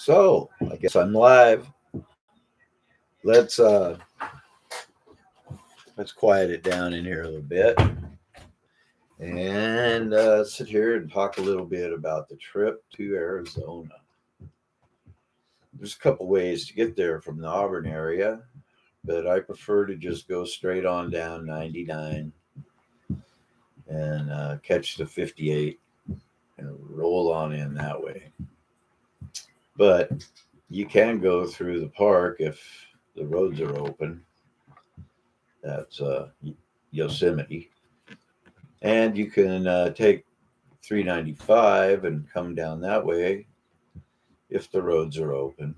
So I guess I'm live. Let's uh let's quiet it down in here a little bit and sit here and talk a little bit about the trip to Arizona. There's a couple ways to get there from the Auburn area, but I prefer to just go straight on down 99 and catch the 58 and roll on in that way. But you can go through the park if the roads are open. That's Yosemite. And you can take 395 and come down that way if the roads are open.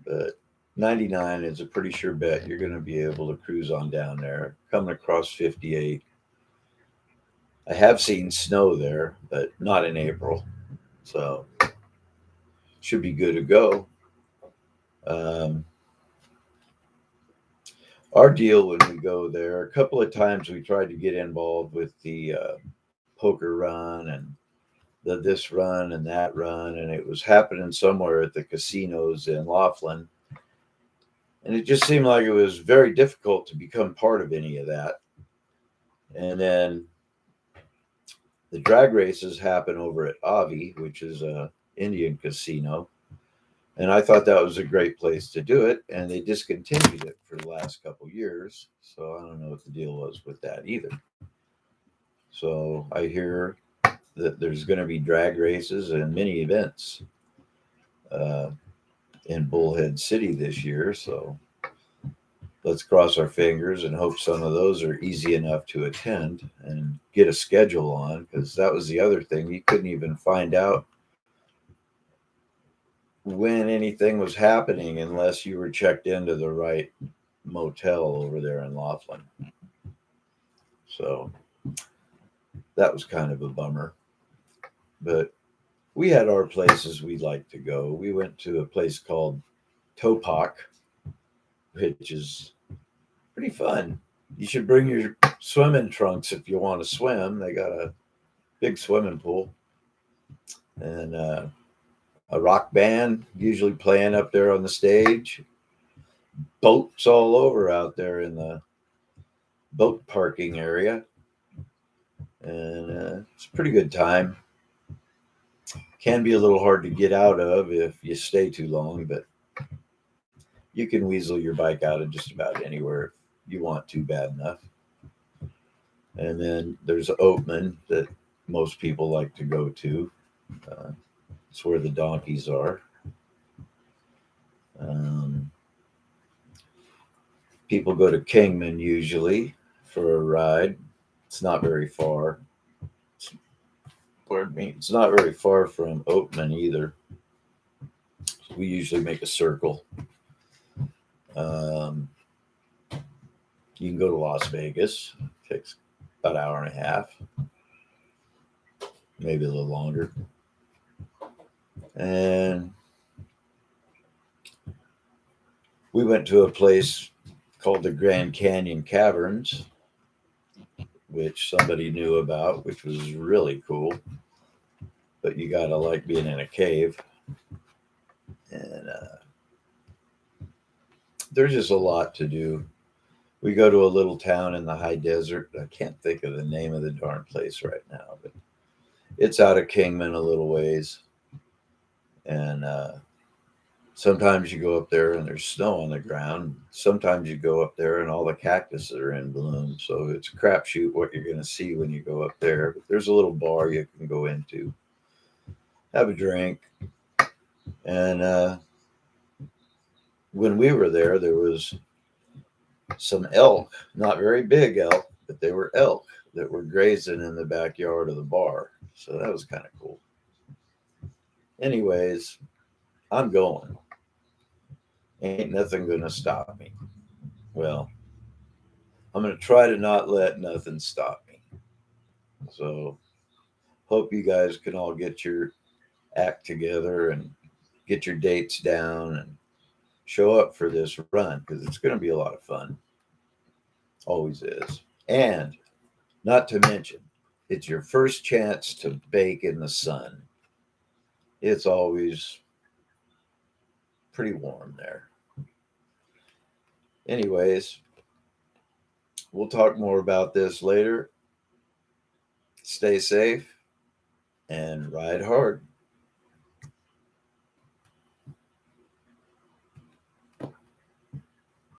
But 99 is a pretty sure bet you're going to be able to cruise on down there. Coming across 58. I have seen snow there, but not in April. So should be good to go. Um, our deal when we go there, a couple of times we tried to get involved with the poker run and the this run and that run, and it was happening somewhere at the casinos in Laughlin. And it just seemed like it was very difficult to become part of any of that. And then the drag races happen over at Avi, which is a Indian casino. And I thought that was a great place to do it. And they discontinued it for the last couple years. So I don't know what the deal was with that either. So I hear that there's going to be drag races and mini events uh, in Bullhead City this year. So let's cross our fingers and hope some of those are easy enough to attend and get a schedule on, because that was the other thing. You couldn't even find out when anything was happening unless you were checked into the right motel over there in Laughlin. So that was kind of a bummer. But we had our places we'd like to go. We went to a place called Topak, which is pretty fun. You should bring your swimming trunks if you want to swim. They got a big swimming pool and a rock band usually playing up there on the stage. Boats all over out there in the boat parking area, and it's a pretty good time. Can be a little hard to get out of if you stay too long, but you can weasel your bike out of just about anywhere if you want to bad enough. And then there's Oatman that most people like to go to. It's where the donkeys are. Um, People go to Kingman usually for a ride. It's not very far. It's, pardon me. It's not very far from Oatman either. We usually make a circle. Um, you can go to Las Vegas. It takes about an hour and a half, maybe a little longer. And we went to a place called the Grand Canyon Caverns, which somebody knew about, which was really cool. But you gotta like being in a cave, and there's just a lot to do. We go to a little town in the high desert. I can't think of the name of the darn place right now, but it's out of Kingman a little ways, and sometimes you go up there and there's snow on the ground. Sometimes you go up there and all the cactus are in bloom. So it's a crapshoot what you're going to see when you go up there. But there's a little bar you can go into, have a drink. And when we were there, there was some elk, not very big elk, but they were elk that were grazing in the backyard of the bar. So that was kind of cool. Anyways, I'm going. Ain't nothing going to stop me. Well, I'm going to try to not let nothing stop me. So, hope you guys can all get your act together and get your dates down and show up for this run because it's going to be a lot of fun. Always is. And not to mention, it's your first chance to bake in the sun. It's always pretty warm there. Anyways, we'll talk more about this later. Stay safe and ride hard.